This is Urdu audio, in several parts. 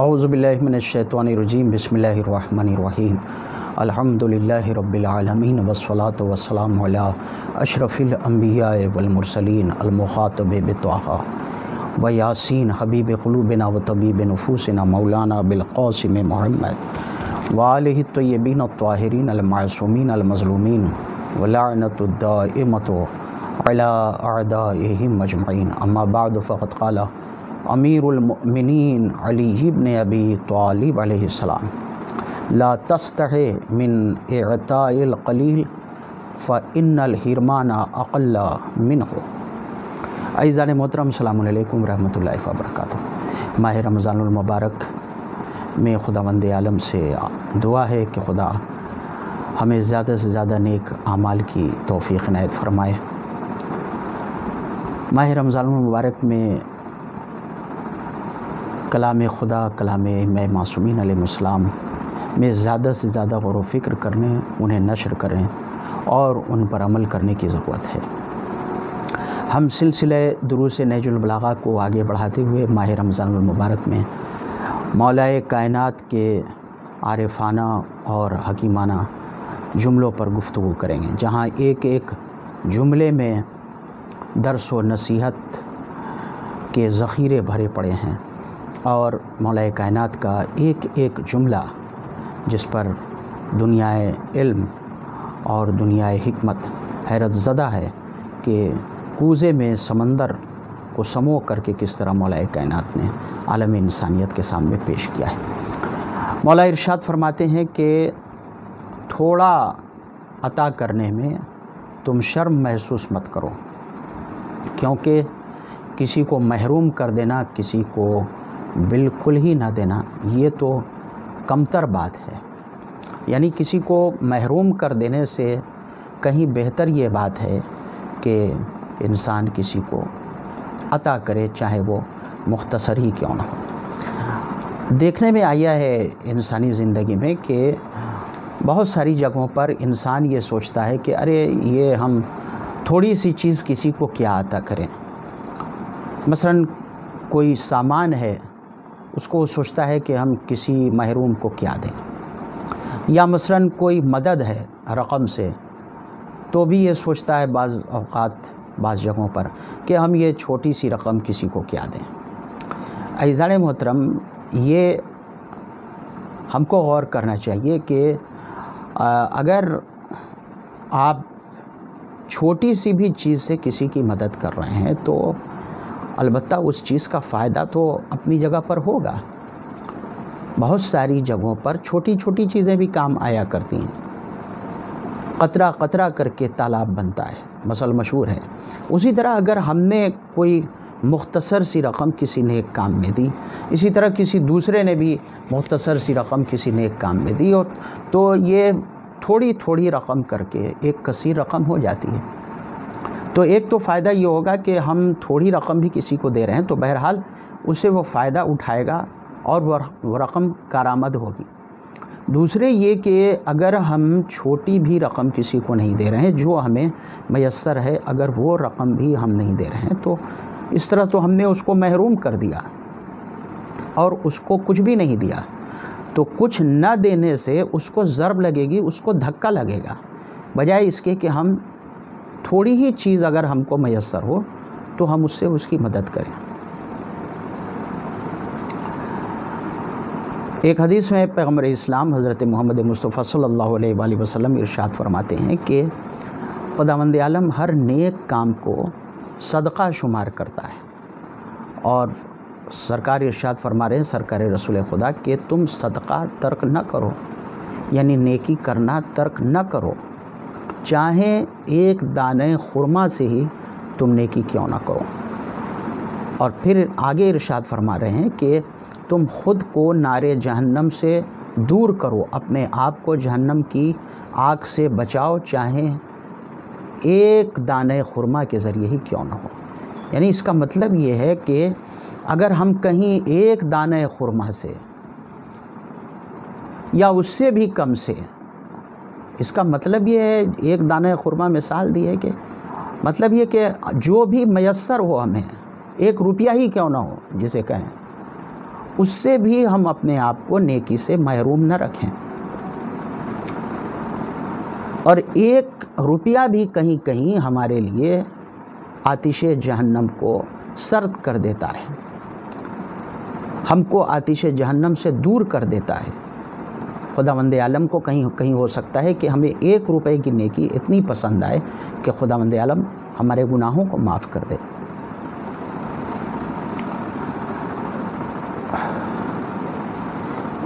اعوذ باللہ من الشیطان الرجیم بسم اللہ الرحمن الرحیم الحمدللہ رب العالمین والصلاة والسلام علی اشرف الانبیاء والمرسلین المخاطب بطٰہٰ و یاسین حبیب قلوبنا و طبیب نفوسنا مولانا بالقاسم محمد وآلہ الطیبین الطاہرین المعصومین المظلومین ولعنۃ الدائمۃ علی اعدائہم اجمعین اما بعد فقد قال امیر المؤمنین علی بن ابی طالب علیہ السلام لا تستحی من اعطاء القلیل فإن الحرمان اقل منہ۔ عزیزان محترم السلام علیکم ورحمۃ اللہ وبرکاتہ۔ ماہ رمضان المبارک میں خداوند عالم سے دعا ہے کہ خدا ہمیں زیادہ سے زیادہ نیک اعمال کی توفیق عنایت فرمائے۔ ماہ رمضان المبارک میں کلام خدا، کلام ائمہ معصومین علیہ السلام میں زیادہ سے زیادہ غور و فکر کرنے، انہیں نشر کریں اور ان پر عمل کرنے کی ضرورت ہے۔ ہم سلسلہ دروس نہج البلاغہ کو آگے بڑھاتے ہوئے ماہ رمضان المبارک میں مولائے کائنات کے عارفانہ اور حکیمانہ جملوں پر گفتگو کریں گے، جہاں ایک ایک جملے میں درس و نصیحت کے ذخیرے بھرے پڑے ہیں، اور مولائے کائنات کا ایک ایک جملہ جس پر دنیائے علم اور دنیائے حکمت حیرت زدہ ہے کہ کوزے میں سمندر کو سمو کر کے کس طرح مولائے کائنات نے عالم انسانیت کے سامنے پیش کیا ہے۔ مولا ارشاد فرماتے ہیں کہ تھوڑا عطا کرنے میں تم شرم محسوس مت کرو، کیونکہ کسی کو محروم کر دینا، کسی کو بالکل ہی نہ دینا، یہ تو کمتر بات ہے۔ یعنی کسی کو محروم کر دینے سے کہیں بہتر یہ بات ہے کہ انسان کسی کو عطا کرے، چاہے وہ مختصر ہی کیوں نہ ہو۔ دیکھنے میں آیا ہے انسانی زندگی میں کہ بہت ساری جگہوں پر انسان یہ سوچتا ہے کہ ارے یہ ہم تھوڑی سی چیز کسی کو کیا عطا کریں۔ مثلاً کوئی سامان ہے، اس کو سوچتا ہے کہ ہم کسی محروم کو کیا دیں، یا مثلاً کوئی مدد ہے رقم سے، تو بھی یہ سوچتا ہے بعض اوقات بعض جگہوں پر کہ ہم یہ چھوٹی سی رقم کسی کو کیا دیں۔ عزیزان محترم، یہ ہم کو غور کرنا چاہیے کہ اگر آپ چھوٹی سی بھی چیز سے کسی کی مدد کر رہے ہیں تو البتہ اس چیز کا فائدہ تو اپنی جگہ پر ہوگا۔ بہت ساری جگہوں پر چھوٹی چھوٹی چیزیں بھی کام آیا کرتی ہیں، قطرہ قطرہ کر کے تالاب بنتا ہے، مثل مشہور ہے۔ اسی طرح اگر ہم نے کوئی مختصر سی رقم کسی نیک کام میں دی، اسی طرح کسی دوسرے نے بھی مختصر سی رقم کسی نیک کام میں دی، اور تو یہ تھوڑی تھوڑی رقم کر کے ایک کثیر رقم ہو جاتی ہے۔ تو ایک تو فائدہ یہ ہوگا کہ ہم تھوڑی رقم بھی کسی کو دے رہے ہیں تو بہرحال اس سے وہ فائدہ اٹھائے گا اور وہ رقم کارآمد ہوگی۔ دوسرے یہ کہ اگر ہم چھوٹی بھی رقم کسی کو نہیں دے رہے ہیں جو ہمیں میسر ہے، اگر وہ رقم بھی ہم نہیں دے رہے ہیں تو اس طرح تو ہم نے اس کو محروم کر دیا اور اس کو کچھ بھی نہیں دیا۔ تو کچھ نہ دینے سے اس کو ضرب لگے گی، اس کو دھکا لگے گا، بجائے اس کے کہ ہم تھوڑی ہی چیز اگر ہم کو میسر ہو تو ہم اس سے اس کی مدد کریں۔ ایک حدیث میں پیغمبر اسلام حضرت محمد مصطفیٰ صلی اللہ علیہ وآلہ وسلم ارشاد فرماتے ہیں کہ خداوند عالم ہر نیک کام کو صدقہ شمار کرتا ہے، اور سرکار ارشاد فرما رہے ہیں، سرکار رسول خدا، کہ تم صدقہ ترک نہ کرو، یعنی نیکی کرنا ترک نہ کرو، چاہے ایک دانے خرما سے ہی تم نیکی کیوں نہ کرو۔ اور پھر آگے ارشاد فرما رہے ہیں کہ تم خود کو نار جہنم سے دور کرو، اپنے آپ کو جہنم کی آگ سے بچاؤ، چاہے ایک دانے خرما کے ذریعے ہی کیوں نہ ہو۔ یعنی اس کا مطلب یہ ہے کہ اگر ہم کہیں ایک دانے خرما سے یا اس سے بھی کم سے، اس کا مطلب یہ ہے، ایک دانہ خرما مثال دی ہے کہ مطلب یہ کہ جو بھی میسر ہو ہمیں، 1 روپیہ ہی کیوں نہ ہو جسے کہیں، اس سے بھی ہم اپنے آپ کو نیکی سے محروم نہ رکھیں. اور 1 روپیہ بھی کہیں کہیں ہمارے لیے آتش جہنم کو سرد کر دیتا ہے، ہم کو آتش جہنم سے دور کر دیتا ہے. خداوند عالم کو کہیں ہو سکتا ہے کہ ہمیں 1 روپے کی نیکی اتنی پسند آئے کہ خداوند عالم ہمارے گناہوں کو معاف کر دے.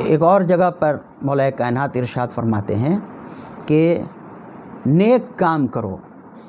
ایک اور جگہ پر مولا کائنات ارشاد فرماتے ہیں کہ نیک کام کرو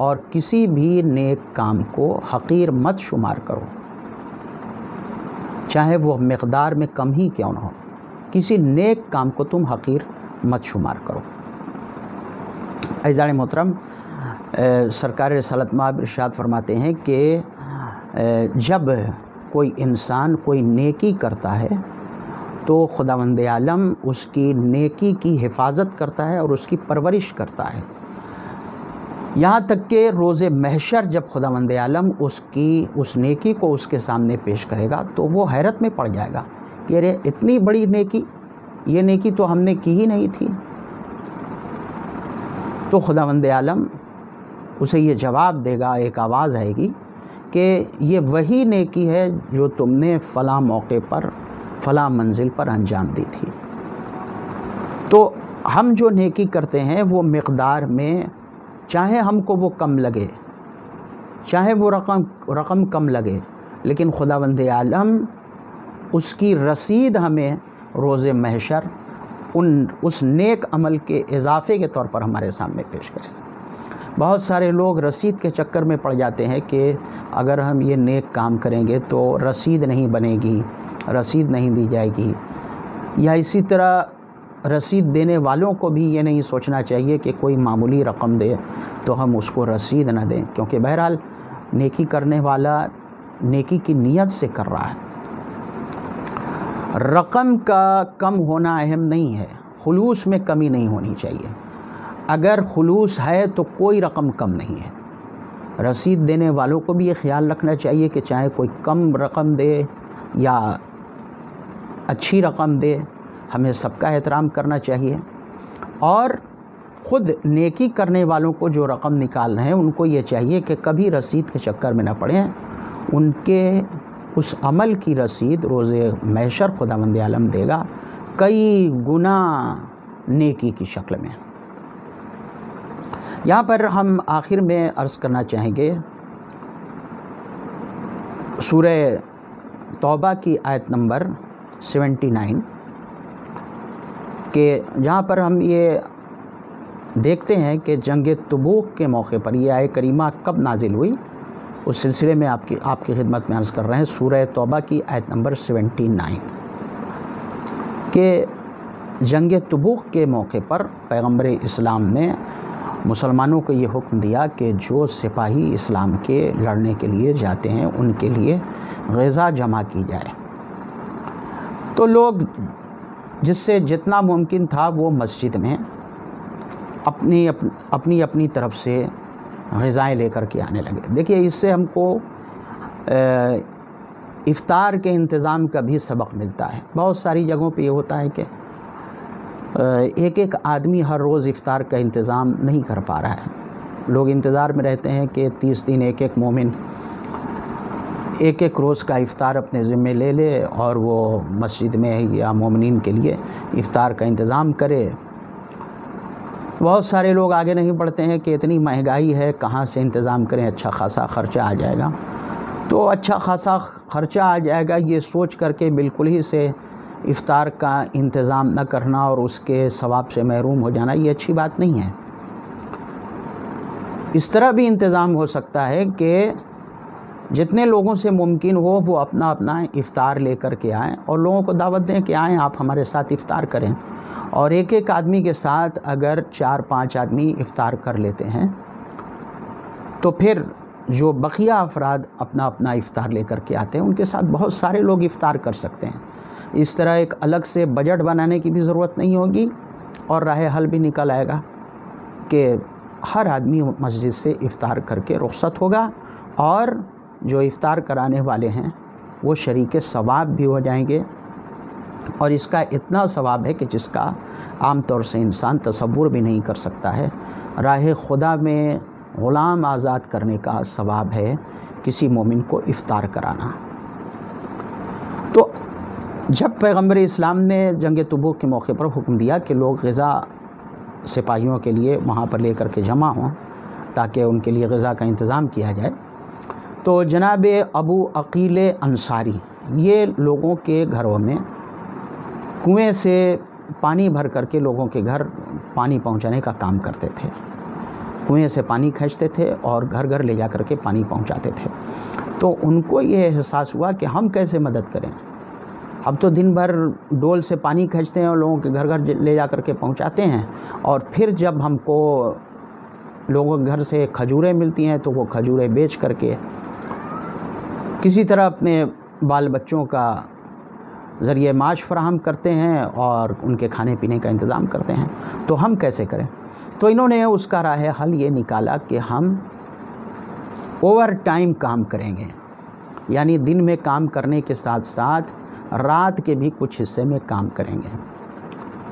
اور کسی بھی نیک کام کو حقیر مت شمار کرو، چاہے وہ مقدار میں کم ہی کیوں نہ ہو. کسی نیک کام کو تم حقیر مت شمار کرو. عزیزان محترم، سرکار رسالت مآب ارشاد فرماتے ہیں کہ جب کوئی انسان کوئی نیکی کرتا ہے تو خداوند عالم اس کی نیکی کی حفاظت کرتا ہے اور اس کی پرورش کرتا ہے، یہاں تک کہ روز محشر جب خداوند عالم اس نیکی کو اس کے سامنے پیش کرے گا تو وہ حیرت میں پڑ جائے گا کہ ارے اتنی بڑی نیکی، یہ نیکی تو ہم نے کی ہی نہیں تھی. تو خداوند عالم اسے یہ جواب دے گا، ایک آواز آئے گی کہ یہ وہی نیکی ہے جو تم نے فلاں موقع پر فلاں منزل پر انجام دی تھی. تو ہم جو نیکی کرتے ہیں وہ مقدار میں چاہے ہم کو وہ کم لگے، چاہے وہ رقم کم لگے، لیکن خداوند عالم اس کی رسید ہمیں روز محشر اس نیک عمل کے اضافے کے طور پر ہمارے سامنے پیش کرے. بہت سارے لوگ رسید کے چکر میں پڑ جاتے ہیں کہ اگر ہم یہ نیک کام کریں گے تو رسید نہیں بنے گی، رسید نہیں دی جائے گی. یا اسی طرح رسید دینے والوں کو بھی یہ نہیں سوچنا چاہیے کہ کوئی معمولی رقم دے تو ہم اس کو رسید نہ دیں، کیونکہ بہرحال نیکی کرنے والا نیکی کی نیت سے کر رہا ہے. رقم کا کم ہونا اہم نہیں ہے، خلوص میں کمی نہیں ہونی چاہیے. اگر خلوص ہے تو کوئی رقم کم نہیں ہے. رسید دینے والوں کو بھی یہ خیال رکھنا چاہیے کہ چاہے کوئی کم رقم دے یا اچھی رقم دے، ہمیں سب کا احترام کرنا چاہیے. اور خود نیکی کرنے والوں کو جو رقم نکال رہے ہیں ان کو یہ چاہیے کہ کبھی رسید کے چکر میں نہ پڑیں. ان کے اس عمل کی رسید روز محشر خداوند عالم دے گا کئی گنا نیکی کی شکل میں. یہاں پر ہم آخر میں عرض کرنا چاہیں گے سورہ توبہ کی آیت نمبر 79 کہ جہاں پر ہم یہ دیکھتے ہیں کہ جنگ تبوک کے موقع پر یہ آیت کریمہ کب نازل ہوئی، اس سلسلے میں آپ کی خدمت میں عرض کر رہے ہیں. سورہ توبہ کی آیت نمبر 79 کہ جنگ تبوک کے موقع پر پیغمبر اسلام نے مسلمانوں کو یہ حکم دیا کہ جو سپاہی اسلام کے لڑنے کے لیے جاتے ہیں ان کے لیے غذا جمع کی جائے. تو لوگ جس سے جتنا ممکن تھا وہ مسجد میں اپنی طرف سے غذائیں لے کر کے آنے لگے. دیکھیے اس سے ہم کو افطار کے انتظام کا بھی سبق ملتا ہے. بہت ساری جگہوں پہ یہ ہوتا ہے کہ ایک آدمی ہر روز افطار کا انتظام نہیں کر پا رہا ہے. لوگ انتظار میں رہتے ہیں کہ 30 دن ایک مومن ایک روز کا افطار اپنے ذمے لے لے اور وہ مسجد میں یا مومنین کے لیے افطار کا انتظام کرے. بہت سارے لوگ آگے نہیں بڑھتے ہیں کہ اتنی مہنگائی ہے کہاں سے انتظام کریں، اچھا خاصا خرچہ آ جائے گا. تو اچھا خاصا خرچہ آ جائے گا یہ سوچ کر کے بالکل ہی سے افطار کا انتظام نہ کرنا اور اس کے ثواب سے محروم ہو جانا یہ اچھی بات نہیں ہے. اس طرح بھی انتظام ہو سکتا ہے کہ جتنے لوگوں سے ممکن ہو وہ اپنا افطار لے کر کے آئیں اور لوگوں کو دعوت دیں کہ آئیں آپ ہمارے ساتھ افطار کریں. اور ایک آدمی کے ساتھ اگر 4-5 آدمی افطار کر لیتے ہیں تو پھر جو بقیہ افراد اپنا افطار لے کر کے آتے ہیں ان کے ساتھ بہت سارے لوگ افطار کر سکتے ہیں. اس طرح ایک الگ سے بجٹ بنانے کی بھی ضرورت نہیں ہوگی اور راہ حل بھی نکل آئے گا کہ ہر آدمی مسجد سے افطار کر کے رخصت ہوگا اور جو افطار کرانے والے ہیں وہ شریک ثواب بھی ہو جائیں گے اور اس کا اتنا ثواب ہے کہ جس کا عام طور سے انسان تصور بھی نہیں کر سکتا ہے۔ راہ خدا میں غلام آزاد کرنے کا ثواب ہے کسی مومن کو افطار کرانا۔ تو جب پیغمبر اسلام نے جنگ تبوک کے موقع پر حکم دیا کہ لوگ غذا سپاہیوں کے لیے وہاں پر لے کر کے جمع ہوں تاکہ ان کے لیے غذا کا انتظام کیا جائے، تو جناب ابو عقیل انصاری یہ لوگوں کے گھروں میں کنویں سے پانی بھر کر کے لوگوں کے گھر پانی پہنچانے کا کام کرتے تھے۔ کنویں سے پانی کھینچتے تھے اور گھر گھر لے جا کر کے پانی پہنچاتے تھے۔ تو ان کو یہ احساس ہوا کہ ہم کیسے مدد کریں، ہم تو دن بھر ڈول سے پانی کھینچتے ہیں اور لوگوں کے گھر گھر لے جا کر کے پہنچاتے ہیں، اور پھر جب ہم کو لوگوں کے گھر سے کھجوریں ملتی ہیں تو وہ کھجوریں بیچ کر کے کسی طرح اپنے بال بچوں کا ذریعہ معاش فراہم کرتے ہیں اور ان کے کھانے پینے کا انتظام کرتے ہیں، تو ہم کیسے کریں؟ تو انہوں نے اس کا راہ حل یہ نکالا کہ ہم اوور ٹائم کام کریں گے، یعنی دن میں کام کرنے کے ساتھ ساتھ رات کے بھی کچھ حصے میں کام کریں گے۔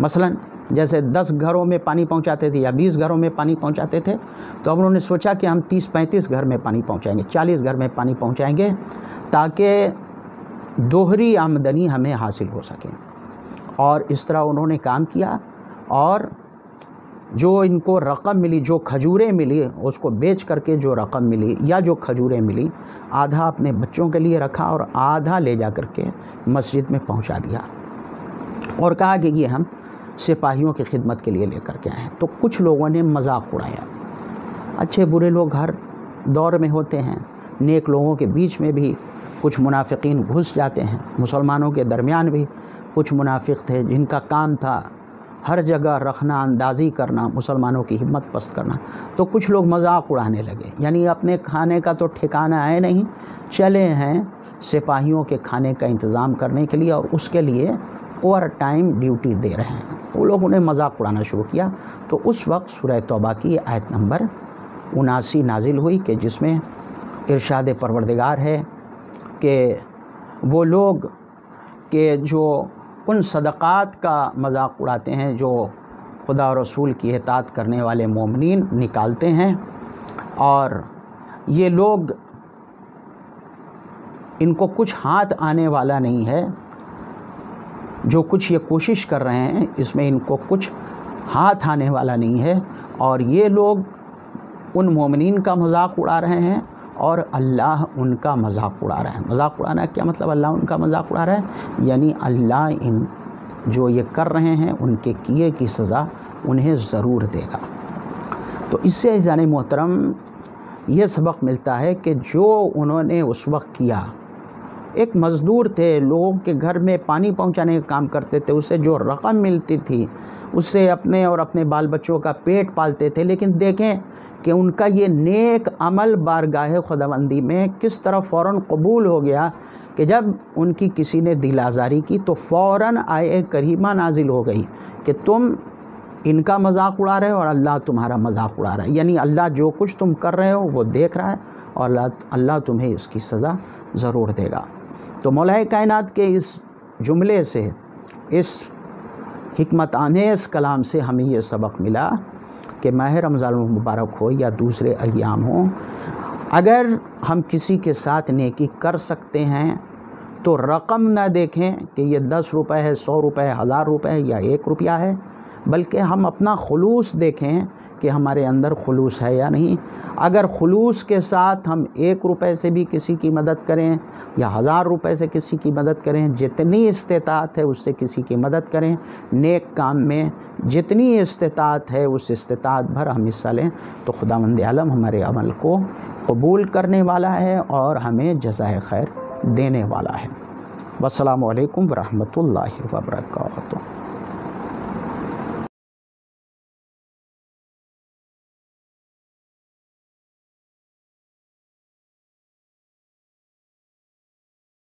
مثلا جیسے 10 گھروں میں پانی پہنچاتے تھے یا 20 گھروں میں پانی پہنچاتے تھے، تو اب انہوں نے سوچا کہ ہم 30-35 گھر میں پانی پہنچائیں گے، 40 گھر میں پانی پہنچائیں گے تاکہ دوہری آمدنی ہمیں حاصل ہو سکے۔ اور اس طرح انہوں نے کام کیا، اور جو ان کو رقم ملی، جو کھجوریں ملی، اس کو بیچ کر کے جو رقم ملی یا جو کھجوریں ملی، آدھا اپنے بچوں کے لیے رکھا اور آدھا لے جا کر کے مسجد میں پہنچا دیا، اور کہا کہ یہ ہم سپاہیوں کی خدمت کے لیے لے کر کے آئے ہیں۔ تو کچھ لوگوں نے مذاق اڑایا، اچھے برے لوگ ہر دور میں ہوتے ہیں، نیک لوگوں کے بیچ میں بھی کچھ منافقین گھس جاتے ہیں، مسلمانوں کے درمیان بھی کچھ منافق تھے جن کا کام تھا ہر جگہ رکھنا اندازی کرنا، مسلمانوں کی ہمت پست کرنا۔ تو کچھ لوگ مذاق اڑانے لگے، یعنی اپنے کھانے کا تو ٹھکانہ ہے نہیں، چلے ہیں سپاہیوں کے کھانے کا انتظام کرنے کے لیے اور اس کے لیے اوور ٹائم ڈیوٹی دے رہے ہیں۔ وہ لوگوں نے مذاق اڑانا شروع کیا۔ تو اس وقت سورہ توبہ کی آیت نمبر 79 نازل ہوئی کہ جس میں ارشاد پروردگار ہے کہ وہ لوگ کہ جو ان صدقات کا مذاق اڑاتے ہیں جو خدا و رسول کی اطاعت کرنے والے مومنین نکالتے ہیں، اور یہ لوگ ان کو کچھ ہاتھ آنے والا نہیں ہے، جو کچھ یہ کوشش کر رہے ہیں اس میں ان کو کچھ ہاتھ آنے والا نہیں ہے، اور یہ لوگ ان مومنین کا مذاق اڑا رہے ہیں اور اللہ ان کا مذاق اڑا رہا ہے۔ مذاق اڑانا کیا مطلب؟ اللہ ان کا مذاق اڑا رہا ہے، یعنی اللہ ان جو یہ کر رہے ہیں ان کے کیے کی سزا انہیں ضرور دے گا۔ تو اس سے عزیزان محترم یہ سبق ملتا ہے کہ جو انہوں نے اس وقت کیا، ایک مزدور تھے، لوگوں کے گھر میں پانی پہنچانے کا کام کرتے تھے، اس سے جو رقم ملتی تھی اس سے اپنے اور اپنے بال بچوں کا پیٹ پالتے تھے، لیکن دیکھیں کہ ان کا یہ نیک عمل بارگاہ خداوندی میں کس طرح فوراً قبول ہو گیا کہ جب ان کی کسی نے دل آزاری کی تو فوراً آیت کریمہ نازل ہو گئی کہ تم ان کا مذاق اڑا رہے ہو اور اللہ تمہارا مذاق اڑا رہا ہے، یعنی اللہ جو کچھ تم کر رہے ہو وہ دیکھ رہا ہے اور اللہ تمہیں اس کی سزا ضرور دے گا۔ تو مولا کائنات کے اس جملے سے، اس حکمت آمیز کلام سے ہمیں یہ سبق ملا کہ ماہ رمضان المبارک ہو یا دوسرے ایام ہوں، اگر ہم کسی کے ساتھ نیکی کر سکتے ہیں تو رقم نہ دیکھیں کہ یہ 10 روپے ہے، 100 روپے ہے، 1000 روپے ہے یا 1 روپیہ ہے، بلکہ ہم اپنا خلوص دیکھیں کہ ہمارے اندر خلوص ہے یا نہیں۔ اگر خلوص کے ساتھ ہم 1 روپے سے بھی کسی کی مدد کریں یا 1000 روپے سے کسی کی مدد کریں، جتنی استطاعت ہے اس سے کسی کی مدد کریں، نیک کام میں جتنی استطاعت ہے اس استطاعت بھر ہم حصہ لیں، تو خداوند عالم ہمارے عمل کو قبول کرنے والا ہے اور ہمیں جزائے خیر دینے والا ہے۔ والسلام علیکم ورحمۃ اللہ وبرکاتہ۔